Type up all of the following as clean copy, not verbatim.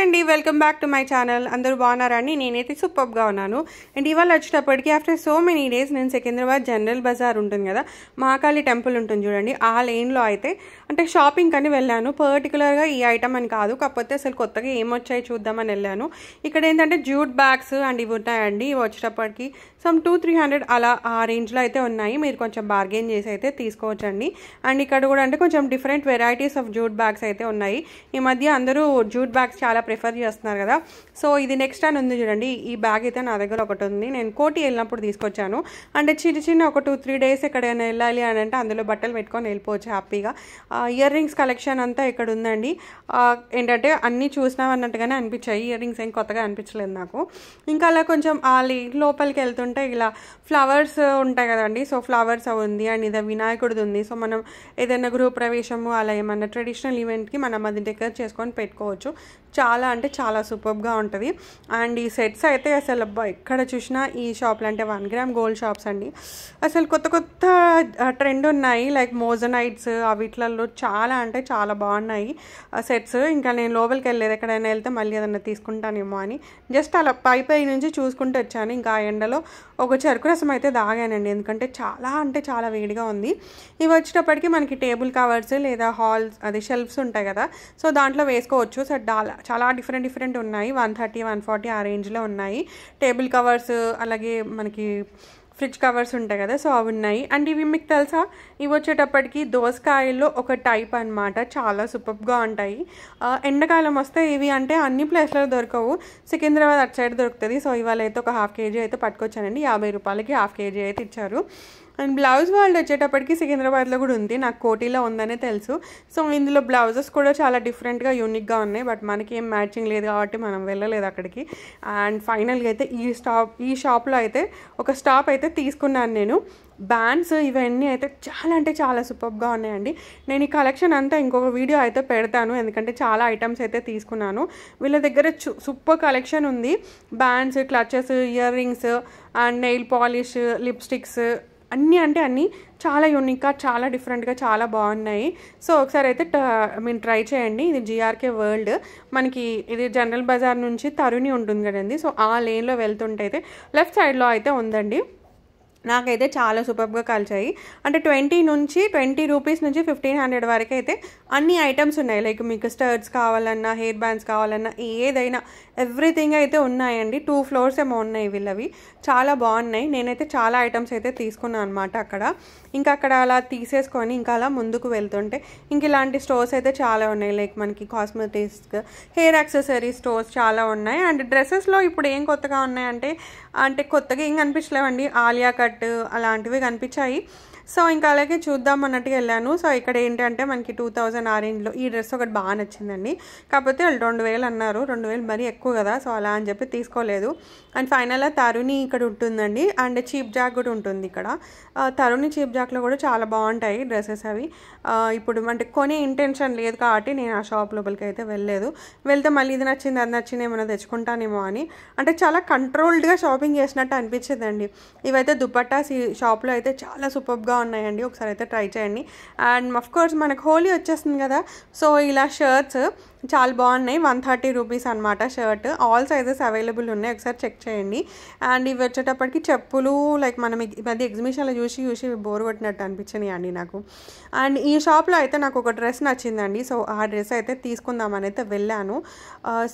అండి, welcome back to my channel. అందరూ బాగున్నారండి? నేనైతే సూపర్గా ఉన్నాను. అండ్ ఇవాళ వచ్చేటప్పటికి ఆఫ్టర్ సో మెనీ డేస్ నేను సికింద్రాబాద్ జనరల్ బజార్ ఉంటుంది కదా, మహాకాళి టెంపుల్ ఉంటుంది చూడండి, ఆ లేన్లో అయితే అంటే షాపింగ్ అని వెళ్ళాను. పర్టికులర్గా ఈ ఐటమ్ అని కాదు, కాకపోతే అసలు కొత్తగా ఏమొచ్చాయి చూద్దామని వెళ్ళాను. ఇక్కడ ఏంటంటే జూట్ బ్యాగ్స్ అండ్ ఇవి ఉంటాయండి. ఇవి వచ్చేటప్పటికి సమ్ 200-300 అలా ఆ రేంజ్లో అయితే ఉన్నాయి. మీరు కొంచెం బార్గెన్ చేసి అయితే తీసుకోవచ్చండి. అండ్ ఇక్కడ కూడా అంటే కొంచెం different varieties of jute bags అయితే ఉన్నాయి. ఈ మధ్య అందరూ జూట్ బ్యాగ్స్ చాలా ప్రిఫర్ చేస్తున్నారు కదా. సో ఇది నెక్స్ట్ అని ఉంది చూడండి. ఈ బ్యాగ్ అయితే నా దగ్గర ఒకటి ఉంది, నేను కోటి వెళ్ళినప్పుడు తీసుకొచ్చాను. అంటే చిన్న ఒక 2-3 డేస్ ఎక్కడైనా వెళ్ళాలి అని అంటే అందులో బట్టలు పెట్టుకొని వెళ్ళిపోవచ్చు హ్యాపీగా. ఇయర్ రింగ్స్ కలెక్షన్ అంతా ఇక్కడ ఉందండి. ఏంటంటే అన్నీ చూసినాం అన్నట్టుగానే అనిపించాయి, ఇయర్ రింగ్స్ ఏం కొత్తగా అనిపించలేదు నాకు. ఇంకా అలా కొంచెం ఆ లోపలికి వెళ్తుంటే ఇలా ఫ్లవర్స్ ఉంటాయి కదండి. సో ఫ్లవర్స్ ఉంది అండ్ ఇది వినాయకుడిది ఉంది. సో మనం ఏదైనా గృహప్రవేశము అలా ఏమన్నా ట్రెడిషనల్ ఈవెంట్కి మనం అది డెకరేట్ చేసుకొని పెట్టుకోవచ్చు. చాలా అంటే చాలా సూపర్గా ఉంటుంది. అండ్ ఈ సెట్స్ అయితే అసలు ఎక్కడ చూసినా ఈ షాప్లు అంటే 1 గ్రామ్ గోల్డ్ షాప్స్ అండి. అసలు కొత్త ట్రెండ్ ఉన్నాయి, లైక్ మోజనైట్స్ వీటిలలో చాలా అంటే చాలా బాగున్నాయి సెట్స్. ఇంకా నేను లోపలికి వెళ్ళలేదు, ఎక్కడైనా వెళ్తే మళ్ళీ ఏదైనా తీసుకుంటానేమో అని జస్ట్ అలా పై నుంచి చూసుకుంటూ వచ్చాను. ఇంకా ఆ ఎండలో ఒక చెరుకు రసం అయితే తాగానండి, ఎందుకంటే చాలా అంటే చాలా వేడిగా ఉంది. ఇవి వచ్చేటప్పటికి మనకి టేబుల్ కవర్స్ లేదా హాల్స్ అది షెల్ఫ్స్ ఉంటాయి కదా, సో దాంట్లో వేసుకోవచ్చు. సో చాలా డిఫరెంట్ ఉన్నాయి. 130-140 ఆ రేంజ్లో ఉన్నాయి టేబుల్ కవర్స్. అలాగే మనకి ఫ్రిడ్జ్ కవర్స్ ఉంటాయి కదా, సో అవి ఉన్నాయి. అండ్ ఇవి మీకు తెలుసా, ఇవి వచ్చేటప్పటికి దోసకాయల్లో ఒక టైప్ అనమాట, చాలా సూపర్గా ఉంటాయి. ఎండాకాలం వస్తే ఇవి అంటే అన్ని ప్లేస్లలో దొరకవు, సికింద్రాబాద్ అటు సైడ్ దొరుకుతుంది. సో ఇవాళ అయితే ఒక 1/2 kg అయితే పట్టుకొచ్చానండి. 50 రూపాయలకి 1/2 kg అయితే ఇచ్చారు. అండ్ బ్లౌజ్ వాళ్ళు వచ్చేటప్పటికి సికింద్రాబాద్లో కూడా ఉంది, నాకు కోటిలో ఉందనే తెలుసు. సో ఇందులో బ్లౌజెస్ కూడా చాలా డిఫరెంట్గా యూనిక్గా ఉన్నాయి, బట్ మనకి ఏం మ్యాచింగ్ లేదు కాబట్టి మనం వెళ్ళలేదు అక్కడికి. అండ్ ఫైనల్గా అయితే ఈ షాప్లో అయితే ఒక స్టాప్ అయితే తీసుకున్నాను నేను. బ్యాండ్స్ ఇవన్నీ అయితే చాలా అంటే చాలా సూపర్గా ఉన్నాయండి. నేను ఈ కలెక్షన్ అంతా ఇంకొక వీడియో అయితే పెడతాను, ఎందుకంటే చాలా ఐటమ్స్ అయితే తీసుకున్నాను. వీళ్ళ దగ్గర సూపర్ కలెక్షన్ ఉంది. Bands, clutches, ear rings and nail polish, lipsticks అన్నీ చాలా యూనిక్గా చాలా డిఫరెంట్గా చాలా బాగున్నాయి. సో ఒకసారి అయితే మీరు ట్రై చేయండి. ఇది జిఆర్కే వరల్డ్, మనకి ఇది జనరల్ బజార్ నుంచి తరుణి ఉంటుంది కదండి. సో ఆ లేన్లో వెళ్తుంటే అయితే లెఫ్ట్ సైడ్లో అయితే ఉందండి. నాకైతే చాలా సూపర్గా కలిసాయి. అంటే 20 రూపీస్ నుంచి 1500 వరకు అయితే అన్ని ఐటమ్స్ ఉన్నాయి. లైక్ మీకు స్టర్ట్స్ కావాలన్నా, హెయిర్ బ్యాండ్స్ కావాలన్నా, ఏదైనా ఎవ్రీథింగ్ అయితే ఉన్నాయండి. 2 floors ఏమో ఉన్నాయి వీళ్ళవి, చాలా బాగున్నాయి. నేనైతే చాలా ఐటమ్స్ అయితే తీసుకున్నాను అనమాట అక్కడ. ఇంకా అక్కడ అలా తీసేసుకొని ఇంకా అలా ముందుకు వెళ్తుంటే ఇంక ఇలాంటి స్టోర్స్ అయితే చాలా ఉన్నాయి. లైక్ మనకి కాస్మెటిక్స్, హెయిర్ యాక్సెసరీ స్టోర్స్ చాలా ఉన్నాయి. అండ్ డ్రెస్సెస్లో ఇప్పుడు ఏం కొత్తగా ఉన్నాయంటే కొత్తగా ఏం కనిపించలేవండి, ఆలియా కట్ అలాంటివి కనిపించాయి. సో ఇంకా అలాగే చూద్దాం అన్నట్టుగా వెళ్ళాను. సో ఇక్కడ ఏంటంటే మనకి 2000 ఆ రేంజ్లో ఈ డ్రెస్ ఒకటి బాగా నచ్చిందండి. కాకపోతే వాళ్ళు 2000 అన్నారు. 2000 మరీ ఎక్కువ కదా, సో అలా అని చెప్పి తీసుకోలేదు. అండ్ ఫైనల్గా తరుణి ఇక్కడ ఉంటుందండి. అండ్ చీప్ జాక్ కూడా ఉంటుంది ఇక్కడ. తరుణి చీప్ జాక్లో కూడా చాలా బాగుంటాయి డ్రెస్సెస్ అవి. ఇప్పుడు అంటే కొనే ఇంటెన్షన్ లేదు కాబట్టి నేను ఆ షాప్ లోపలికి అయితే వెళ్తే మళ్ళీ ఇది నచ్చింది అది నచ్చింది ఏమైనా తెచ్చుకుంటానేమో అని. అంటే చాలా కంట్రోల్డ్గా షాపింగ్ చేసినట్టు అనిపించిందండి. ఇవైతే దుపట్టాస్ ఈ షాప్లో అయితే చాలా సూపర్గా ఉన్నాయండి, ఒకసారి అయితే ట్రై చేయండి. అండ్ అఫ్కోర్స్ మనకు హోలీ వచ్చేస్తుంది కదా, సో ఇలా షర్ట్స్ చాలా బాగున్నాయి. 130 రూపీస్ అనమాట షర్ట్. ఆల్ సైజెస్ అవైలబుల్ ఉన్నాయి, ఒకసారి చెక్ చేయండి. అండ్ ఇవి వచ్చేటప్పటికి చెప్పులు, లైక్ మనం ఈ మధ్య ఎగ్జిబిషన్లో చూసి బోర్ కొట్టినట్టు అనిపించినాయి అండి నాకు. అండ్ ఈ షాప్లో అయితే నాకు ఒక డ్రెస్ నచ్చిందండి. సో ఆ డ్రెస్ అయితే తీసుకుందామని అయితే వెళ్ళాను.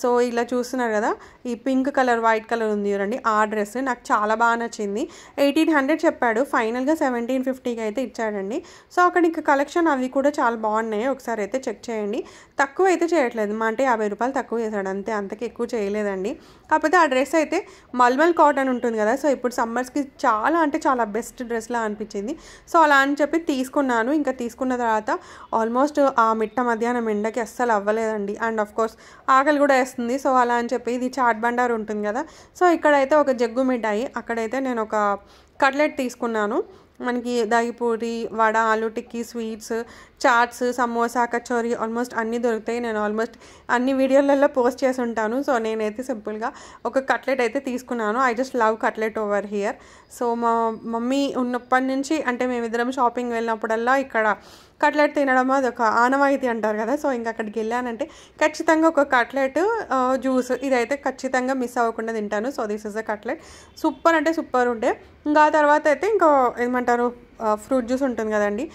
సో ఇలా చూస్తున్నారు కదా, ఈ పింక్ కలర్ వైట్ కలర్ ఉంది చూడండి, ఆ డ్రెస్ నాకు చాలా బాగా నచ్చింది. 1800 చెప్పాడు, ఫైనల్గా 1750కి అయితే ఇచ్చాడండి. సో అక్కడ ఇంకా కలెక్షన్ అవి కూడా చాలా బాగున్నాయి, ఒకసారి అయితే చెక్ చేయండి. తక్కువ అయితే చేయట్లేదు, మా అంటే 50 రూపాయలు తక్కువ చేశాడు అంతే, అంతకి ఎక్కువ చేయలేదండి. కాకపోతే ఆ డ్రెస్ అయితే మల్మల్ కాటన్ ఉంటుంది కదా, సో ఇప్పుడు సమ్మర్స్కి చాలా అంటే చాలా బెస్ట్ డ్రెస్లా అనిపించింది. సో అలా అని చెప్పి తీసుకున్నాను. ఇంకా తీసుకున్న తర్వాత ఆల్మోస్ట్ ఆ మిట్ట మధ్యాహ్నం ఎండకి అస్సలు అవ్వలేదండి. అండ్ ఆఫ్కోర్స్ ఆకలి కూడా వేస్తుంది. సో అలా అని చెప్పి ఇది చాట్ బండార్ ఉంటుంది కదా, సో ఇక్కడైతే ఒక జగ్గు మిఠాయి, అక్కడైతే నేను ఒక కట్లెట్ తీసుకున్నాను. మనకి దహిపూరి, వడ, ఆలు టిక్కీ, స్వీట్స్, చాట్స్, సమోసా, కచోరీ ఆల్మోస్ట్ అన్నీ దొరుకుతాయి. నేను ఆల్మోస్ట్ అన్ని వీడియోలలో పోస్ట్ చేసి ఉంటాను. సో నేనైతే సింపుల్గా ఒక కట్లెట్ అయితే తీసుకున్నాను. I just love cutlet over here. So మా మమ్మీ ఉన్నప్పటి నుంచి అంటే మేమిద్దరం షాపింగ్ వెళ్ళినప్పుడల్లా ఇక్కడ కట్లెట్ తినడం అది ఒక ఆనవాయితీ అంటారు కదా. సో ఇంకా అక్కడికి వెళ్ళానంటే ఖచ్చితంగా ఒక కట్లెట్, జ్యూస్ ఇదైతే ఖచ్చితంగా మిస్ అవ్వకుండా తింటాను. So this is a cutlet. Super అంటే సూపర్ ఉండే. ఇంకా తర్వాత అయితే ఇంకా ఏమంటారు ఫ్రూట్ జ్యూస్ ఉంటుంది కదండి,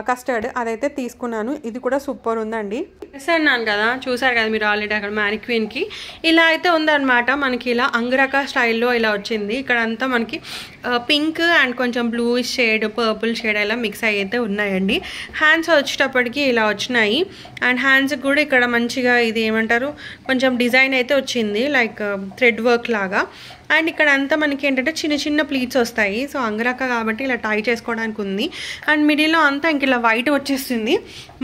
కస్టర్డ్, అదైతే తీసుకున్నాను. ఇది కూడా సూపర్ ఉందండి. మిస్ అన్నాను కదా, చూసారు కదా మీరు ఆల్రెడీ అక్కడ మ్యానిక్వీన్కి ఇలా అయితే ఉందన్నమాట. మనకి ఇలా అంగురక స్టైల్లో ఇలా వచ్చింది. ఇక్కడ అంతా మనకి పింక్ అండ్ కొంచెం బ్లూ షేడ్, పర్పుల్ షేడ్ ఇలా మిక్స్ అయ్యి అయితే ఉన్నాయండి. హ్యాండ్స్ వచ్చేటప్పటికి ఇలా వచ్చినాయి. అండ్ హ్యాండ్స్కి కూడా ఇక్కడ మంచిగా ఇది ఏమంటారు కొంచెం డిజైన్ అయితే వచ్చింది, లైక్ థ్రెడ్ వర్క్ లాగా. అండ్ ఇక్కడ అంతా మనకి ఏంటంటే చిన్న చిన్న ప్లీట్స్ వస్తాయి. సో అంగరక్క కాబట్టి ఇలా టై చేసుకోవడానికి ఉంది. అండ్ మిడిల్లో అంతా ఇంక ఇలా వైట్ వచ్చేస్తుంది.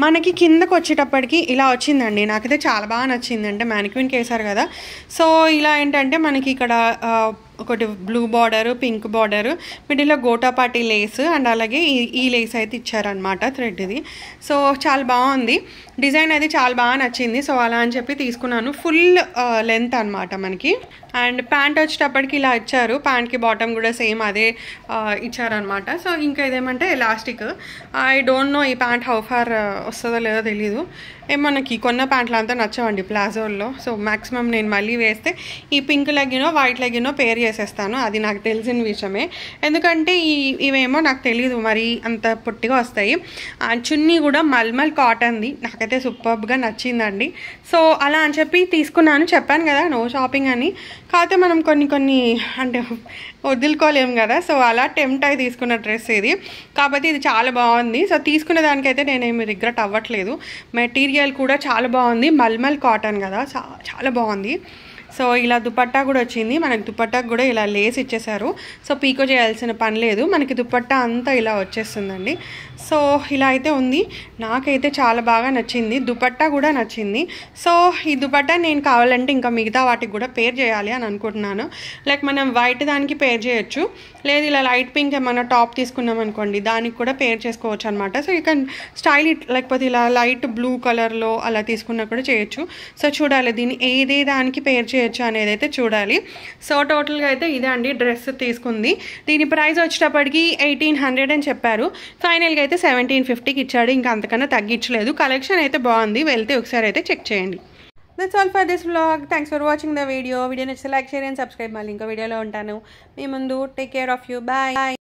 మనకి కిందకు వచ్చేటప్పటికి ఇలా వచ్చిందండి. నాకైతే చాలా బాగా నచ్చింది. అంటే మ్యానిక్విన్కి వేసారు కదా. సో ఇలా ఏంటంటే మనకి ఇక్కడ ఒకటి బ్లూ బార్డర్, పింక్ బార్డర్, మిడిల్లో గోటాపాటి లేస్ అండ్ అలాగే ఈ లేస్ అయితే ఇచ్చారనమాట థ్రెడ్ది. సో చాలా బాగుంది, డిజైన్ అయితే చాలా బాగా నచ్చింది. సో అలా అని చెప్పి తీసుకున్నాను. ఫుల్ లెంత్ అనమాట మనకి. అండ్ ప్యాంట్ వచ్చేటప్పటికి ఇలా ఇచ్చారు. ప్యాంట్కి బాటమ్ కూడా సేమ్ అదే ఇచ్చారనమాట. సో ఇంకా ఇదేమంటే ఎలాస్టిక్. ఐ డోంట్ నో ఈ ప్యాంట్ హౌ ఫార్ వస్తుందో లేదో తెలీదు. మనకి కొన్న ప్యాంట్లు అంతా నచ్చవండి ప్లాజోల్లో. సో మ్యాక్సిమం నేను మళ్ళీ వేస్తే ఈ పింక్ లెగ్గినో వైట్ లెగ్గినో పేర్ చేసేస్తాను. అది నాకు తెలిసిన విషయమే. ఎందుకంటే ఇవేమో నాకు తెలీదు మరి అంత పొట్టిగా వస్తాయి. చున్నీ కూడా మల్మల్ కాటన్ది. నాకైతే సూపర్గా నచ్చిందండి. సో అలా అని చెప్పి తీసుకున్నాను. చెప్పాను కదా నో షాపింగ్ అని. కాకపోతే మనం కొన్ని అంటే వదులుకోలేము కదా. సో అలా టెంప్ట్ అయి తీసుకున్న డ్రెస్ ఇది. కాబట్టి ఇది చాలా బాగుంది. సో తీసుకున్న దానికైతే నేనేమి రిగ్రెట్ అవ్వట్లేదు. మెటీరియల్ కూడా చాలా బాగుంది. మల్మల్ కాటన్ కదా, చాలా బాగుంది. సో ఇలా దుపట్టా కూడా వచ్చింది. మనకి దుపట్టాకు కూడా ఇలా లేస్ ఇచ్చేసారు. సో పీకో చేయాల్సిన పని లేదు. మనకి దుపట్టా అంతా ఇలా వచ్చేస్తుందండి. సో ఇలా అయితే ఉంది. నాకైతే చాలా బాగా నచ్చింది. దుపట్టా కూడా నచ్చింది. సో ఈ దుపట్టా నేను కావాలంటే ఇంకా మిగతా వాటికి కూడా పేర్ చేయాలి అని అనుకుంటున్నాను. లైక్ మనం వైట్ దానికి పేర్ చేయొచ్చు, లేదు ఇలా లైట్ పింక్ ఏమన్నా టాప్ తీసుకున్నాం అనుకోండి దానికి కూడా పేర్ చేసుకోవచ్చు అనమాట. So you can style it. లేకపోతే ఇలా లైట్ బ్లూ కలర్లో అలా తీసుకున్నా కూడా చేయొచ్చు. సో చూడాలి దీన్ని ఏదే దానికి పేర్ చేయొచ్చు అనేది అయితే చూడాలి. సో టోటల్గా అయితే ఇదే అండి డ్రెస్ తీసుకుంది. దీని ప్రైస్ వచ్చేటప్పటికి 1800 అని చెప్పారు. ఫైనల్గా అయితే 1750కి ఇచ్చాడు. ఇంకా అంతకన్నా తగ్గించలేదు. కలెక్షన్ అయితే బాగుంది. వెళ్తే ఒకసారి అయితే చెక్ చేయండి. That's all for this vlog. Thanks for watching the video నచ్చితే లైక్, షేర్ అండ్ సబ్స్క్రైబ్. మళ్ళీ ఇంకో వీడియోలో ఉంటాను మీ ముందు. Take care of you. Bye.